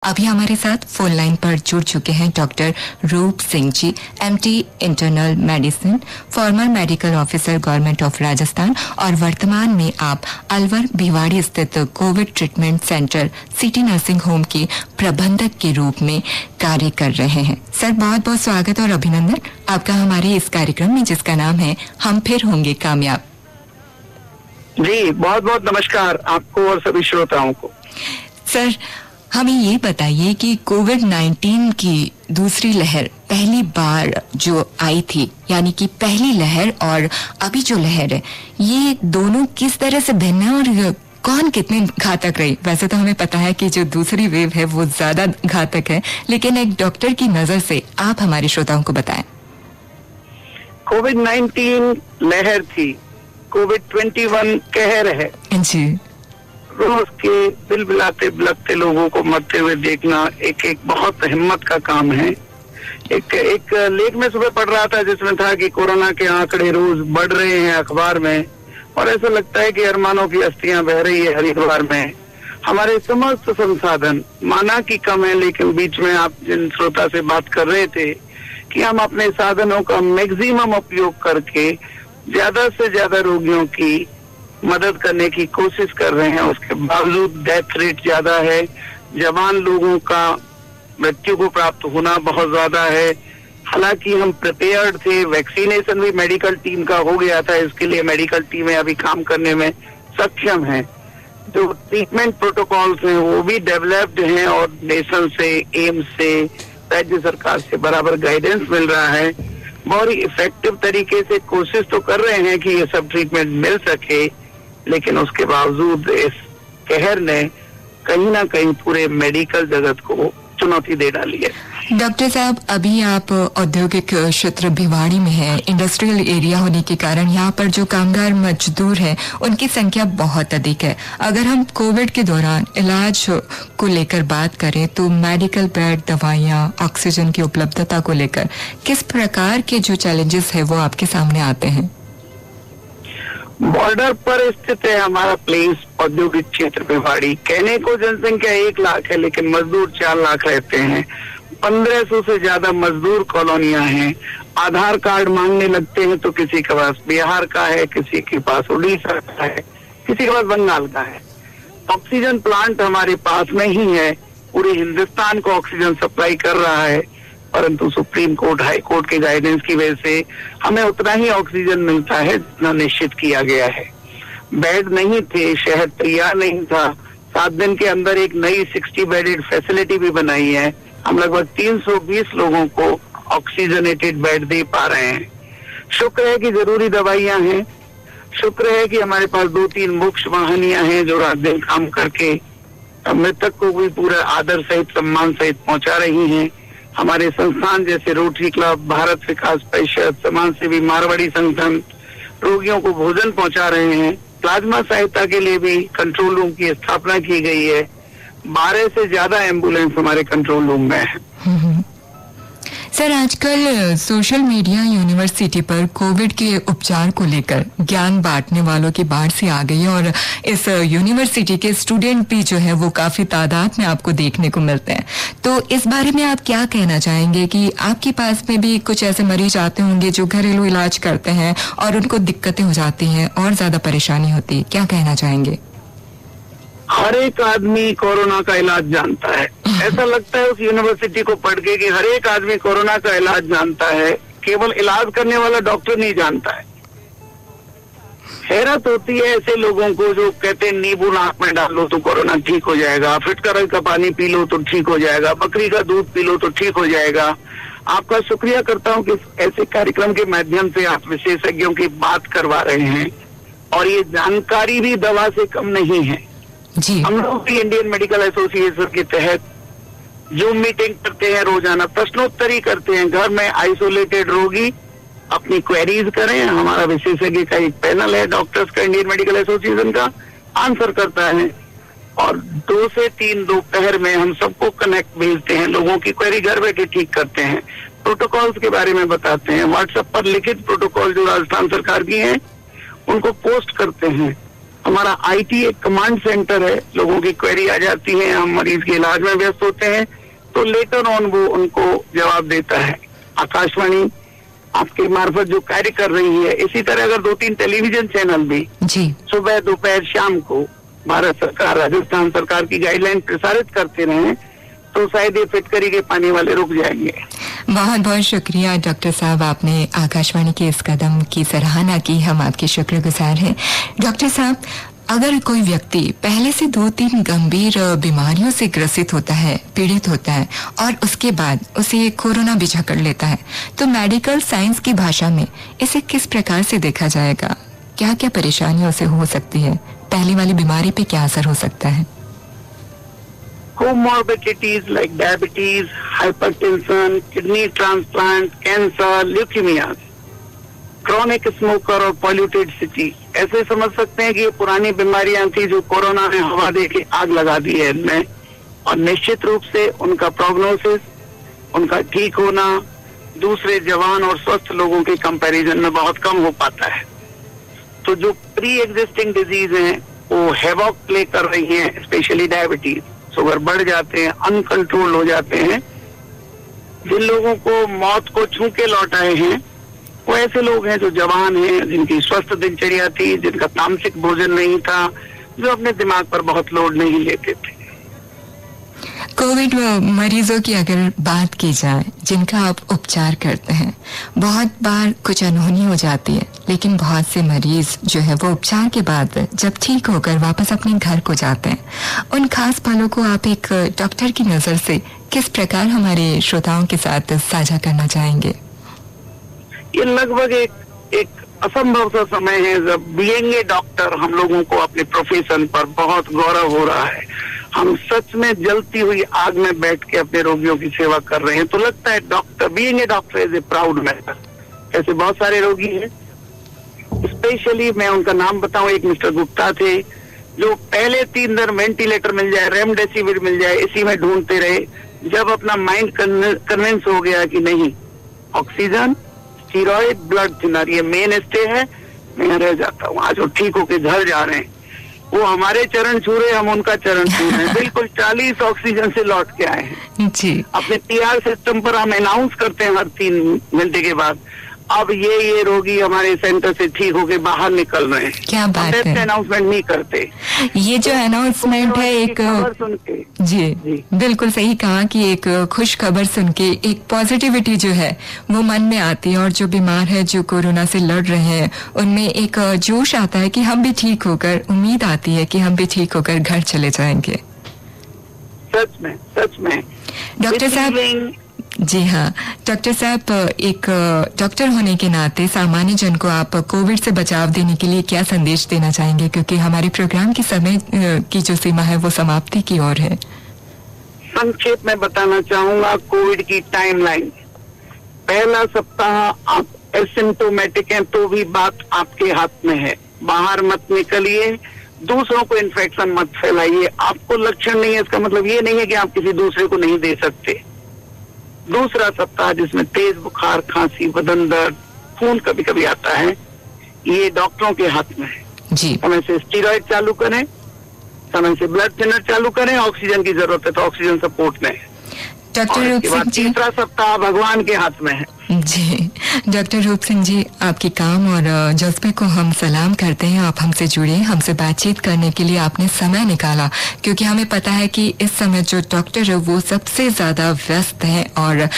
अभी हमारे साथ फोन लाइन पर जुड़ चुके हैं doctor Roop Singh ji, MD internal medicine, former medical officer government of Rajasthan और वर्तमान में आप अलवर भिवाड़ी स्थित covid treatment centre city nursing home के प्रबंधक के रूप में कार्य कर रहे हैं। सर, बहुत बहुत स्वागत और अभिनंदन आपका हमारे इस कार्यक्रम में, जिसका नाम है हम फिर होंगे कामयाब। जी, बहुत बहुत नमस्कार आपको और सभी श्रोताओं को। सर, हमें ये बताइए कि कोविड-19 की दूसरी लहर पहली बार जो आई थी, यानी कि पहली लहर और अभी जो लहर है, ये दोनों किस तरह से भिन्न है और कौन कितने घातक रही? वैसे तो हमें पता है कि जो दूसरी वेव है वो ज्यादा घातक है, लेकिन एक डॉक्टर की नजर से आप हमारे श्रोताओं को बताएं। कोविड-19 लहर थी, कोविड-21 कहर है जी। रोज के बिलबिलाते बिलखते लोगों को मरते हुए देखना एक बहुत हिम्मत का काम है। एक लेख में सुबह पढ़ रहा था जिसमें था कि कोरोना के आंकड़े रोज बढ़ रहे हैं अखबार में, और ऐसा लगता है कि अरमानों की अस्थियां बह रही है हरिद्वार में। हमारे समस्त संसाधन माना कि कम है, लेकिन बीच में आप जिन श्रोता से बात कर रहे थे कि हम अपने साधनों का मैक्सिमम उपयोग करके ज्यादा से ज्यादा रोगियों की मदद करने की कोशिश कर रहे हैं, उसके बावजूद डेथ रेट ज्यादा है, जवान लोगों का मृत्यु को प्राप्त होना बहुत ज्यादा है। हालांकि हम प्रिपेयर्ड थे, वैक्सीनेशन भी मेडिकल टीम का हो गया था, इसके लिए मेडिकल टीमें अभी काम करने में सक्षम हैं। जो ट्रीटमेंट प्रोटोकॉल्स हैं वो भी डेवलप्ड हैं और नेशन से, एम्स से, राज्य सरकार से बराबर गाइडेंस मिल रहा है। बहुत ही इफेक्टिव तरीके से कोशिश तो कर रहे हैं कि ये सब ट्रीटमेंट मिल सके, लेकिन उसके बावजूद इस कहर ने कहीं ना कहीं पूरे मेडिकल जगत को चुनौती दे डाली है। डॉक्टर साहब, अभी आप औद्योगिक क्षेत्र भिवाड़ी में हैं, इंडस्ट्रियल एरिया होने के कारण यहाँ पर जो कामगार मजदूर हैं उनकी संख्या बहुत अधिक है। अगर हम कोविड के दौरान इलाज को लेकर बात करें तो मेडिकल बेड, दवाइयाँ, ऑक्सीजन की उपलब्धता को लेकर किस प्रकार के जो चैलेंजेस है वो आपके सामने आते हैं? बॉर्डर पर स्थित है हमारा प्लेस औद्योगिक क्षेत्र भिवाड़ी। कहने को जनसंख्या 1 लाख है, लेकिन मजदूर 4 लाख रहते हैं। 1500 से ज्यादा मजदूर कॉलोनियां हैं। आधार कार्ड मांगने लगते हैं तो किसी के पास बिहार का है, किसी के पास उड़ीसा का है, किसी के पास बंगाल का है। ऑक्सीजन प्लांट हमारे पास में ही है, पूरे हिंदुस्तान को ऑक्सीजन सप्लाई कर रहा है, परंतु सुप्रीम कोर्ट, हाई कोर्ट के गाइडेंस की वजह से हमें उतना ही ऑक्सीजन मिलता है जितना निश्चित किया गया है। बेड नहीं थे, शहर तैयार नहीं था। 7 दिन के अंदर एक नई 60 बेडेड फैसिलिटी भी बनाई है। हम लगभग 320 लोगों को ऑक्सीजनेटेड बेड दे पा रहे हैं। शुक्र है कि जरूरी दवाइयां हैं, शुक्र है कि हमारे पास 2-3 मुख्य वाहनियां हैं जो रात दिन काम करके मृतक को भी पूरा आदर सहित, सम्मान सहित पहुंचा रही हैं। हमारे संस्थान जैसे रोटरी क्लब, भारत विकास परिषद, समाज सेवी मारवाड़ी संगठन रोगियों को भोजन पहुंचा रहे हैं। प्लाज्मा सहायता के लिए भी कंट्रोल रूम की स्थापना की गई है। 12 से ज्यादा एम्बुलेंस हमारे कंट्रोल रूम में है। सर, आजकल सोशल मीडिया यूनिवर्सिटी पर कोविड के उपचार को लेकर ज्ञान बांटने वालों की बाढ़ से आ गई है और इस यूनिवर्सिटी के स्टूडेंट भी जो है वो काफी तादाद में आपको देखने को मिलते हैं। तो इस बारे में आप क्या कहना चाहेंगे कि आपके पास में भी कुछ ऐसे मरीज आते होंगे जो घरेलू इलाज करते हैं और उनको दिक्कतें हो जाती हैं और ज्यादा परेशानी होती है, क्या कहना चाहेंगे? हर एक आदमी कोरोना का इलाज जानता है। ऐसा लगता है उस यूनिवर्सिटी को पढ़ के कि हर एक आदमी कोरोना का इलाज जानता है, केवल इलाज करने वाला डॉक्टर नहीं जानता है। हैरत होती है ऐसे लोगों को जो कहते हैं नींबू नाक में डाल लो तो कोरोना ठीक हो जाएगा, फिटकरी का पानी पी लो तो ठीक हो जाएगा, बकरी का दूध पी लो तो ठीक हो जाएगा। आपका शुक्रिया करता हूँ कि ऐसे कार्यक्रम के माध्यम से आप विशेषज्ञों की बात करवा रहे हैं, और ये जानकारी भी दवा से कम नहीं है जी। हम लोग भी इंडियन मेडिकल एसोसिएशन के तहत जूम मीटिंग करते हैं, रोजाना प्रश्नोत्तरी करते हैं। घर में आइसोलेटेड रोगी अपनी क्वेरीज करें, हमारा विशेषज्ञ का एक पैनल है डॉक्टर्स का, इंडियन मेडिकल एसोसिएशन का, आंसर करता है, और 2 से 3 दोपहर में हम सबको कनेक्ट भेजते हैं, लोगों की क्वेरी घर बैठे ठीक करते हैं, प्रोटोकॉल्स के बारे में बताते हैं। व्हाट्सएप पर लिखित प्रोटोकॉल जो राजस्थान सरकार की है उनको पोस्ट करते हैं। हमारा आईटी एक कमांड सेंटर है, लोगों की क्वेरी आ जाती है, हम मरीज के इलाज में व्यस्त होते हैं, तो लेटर ऑन वो उनको जवाब देता है। आकाशवाणी आपके मार्फत जो कार्य कर रही है, इसी तरह अगर 2-3 टेलीविजन चैनल भी जी सुबह दोपहर शाम को भारत सरकार राजस्थान सरकार की गाइडलाइन प्रसारित करते रहे तो शायद ये फिटकरी के पानी वाले रुक जाएंगे। बहुत बहुत शुक्रिया डॉक्टर साहब, आपने आकाशवाणी के इस कदम की सराहना की, हम आपके शुक्रगुजार हैं। डॉक्टर साहब, अगर कोई व्यक्ति पहले से 2-3 गंभीर बीमारियों से ग्रसित होता है, पीड़ित होता है और उसके बाद उसे कोरोना भी जकड़ लेता है, तो मेडिकल साइंस की भाषा में इसे किस प्रकार से देखा जाएगा? क्या क्या परेशानियां उसे हो सकती है? पहली वाली बीमारी पे क्या असर हो सकता है? Comorbidities like diabetes, hypertension, kidney transplant, cancer, leukemias, chronic smoker और polluted city, ऐसे समझ सकते हैं कि ये पुरानी बीमारियां थी जो कोरोना ने हवा दे के आग लगा दी है इनमें, और निश्चित रूप से उनका प्रोग्नोसिस, उनका ठीक होना दूसरे जवान और स्वस्थ लोगों के कंपैरिजन में बहुत कम हो पाता है। तो जो प्री एग्जिस्टिंग डिजीज हैं वो हैवॉक प्ले कर रही हैं, स्पेशली डायबिटीज, शुगर बढ़ जाते हैं, अनकंट्रोल हो जाते हैं। जिन लोगों को मौत को छू के लौट आए हैं वो ऐसे लोग हैं जो जवान हैं, जिनकी स्वस्थ दिनचर्या थी, जिनका तामसिक भोजन नहीं था, जो अपने दिमाग पर बहुत लोड नहीं लेते थे। कोविड मरीजों की अगर बात की जाए जिनका आप उपचार करते हैं, बहुत बार कुछ अनहोनी हो जाती है, लेकिन बहुत से मरीज जो है वो उपचार के बाद जब ठीक होकर वापस अपने घर को जाते हैं। उन खास पलों को आप एक डॉक्टर की नजर से किस प्रकार हमारे श्रोताओं के साथ साझा करना चाहेंगे? ये लगभग एक असंभव सा समय है जब बीइंग ए डॉक्टर हम लोगों को अपने प्रोफेशन पर बहुत गौरव हो रहा है। हम सच में जलती हुई आग में बैठ के अपने रोगियों की सेवा कर रहे हैं, तो लगता है doctor being a doctor is a proud matter. ऐसे बहुत सारे रोगी हैं, स्पेशली मैं उनका नाम बताऊं, एक मिस्टर गुप्ता थे जो पहले 3 दिन वेंटिलेटर मिल जाए, रेमडेसिविर मिल जाए, इसी में ढूंढते रहे। जब अपना माइंड कन्विंस हो गया कि नहीं, ऑक्सीजन, स्टीरॉइड, ब्लड थिनर ये मेन स्टे है, मैं यहाँ रह जाता हूँ। आज वो ठीक होके घर जा रहे हैं, वो हमारे चरण छू रहे, हम उनका चरण छू रहे हैं। बिल्कुल 40 ऑक्सीजन से लौट के आए हैं जी। अपने पीआर सिस्टम पर हम अनाउंस करते हैं हर 3 घंटे के बाद, अब ये रोगी हमारे सेंटर से ठीक होके बाहर निकल रहे हैं। क्या बात है, अनाउंसमेंट नहीं करते। ये जो अनाउंसमेंट है एक खबर सुन के जी बिल्कुल सही कहा कि एक खुश खबर सुन के एक पॉजिटिविटी जो है वो मन में आती है, और जो बीमार है, जो कोरोना से लड़ रहे हैं, उनमें एक जोश आता है कि हम भी ठीक होकर, उम्मीद आती है कि हम भी ठीक होकर घर चले जाएंगे। सच में डॉक्टर साहब, जी हाँ डॉक्टर साहब, एक डॉक्टर होने के नाते सामान्य जन को आप कोविड से बचाव देने के लिए क्या संदेश देना चाहेंगे, क्योंकि हमारे प्रोग्राम की समय की जो सीमा है वो समाप्ति की ओर है? संक्षेप में बताना चाहूंगा कोविड की टाइमलाइन। पहला सप्ताह आप एसिम्टोमेटिक हैं तो भी बात आपके हाथ में है, बाहर मत निकलिए, दूसरों को इन्फेक्शन मत फैलाइए। आपको लक्षण नहीं है इसका मतलब ये नहीं है कि आप किसी दूसरे को नहीं दे सकते। दूसरा सप्ताह जिसमें तेज बुखार, खांसी, बदन दर्द, खून कभी कभी आता है, ये डॉक्टरों के हाथ में है जी। समय से स्टीरॉइड चालू करें, समय से ब्लड थिनर चालू करें, ऑक्सीजन की जरूरत है तो ऑक्सीजन सपोर्ट में। डॉक्टर रूप सिंह जी, तीसरा सप्ताह भगवान के हाथ में है जी। डॉक्टर रूप सिंह जी, आपके काम और जज्बे को हम सलाम करते हैं। आप हमसे जुड़े, हमसे बातचीत करने के लिए आपने समय निकाला, क्योंकि हमें पता है कि इस समय जो डॉक्टर है वो सबसे ज्यादा व्यस्त हैं और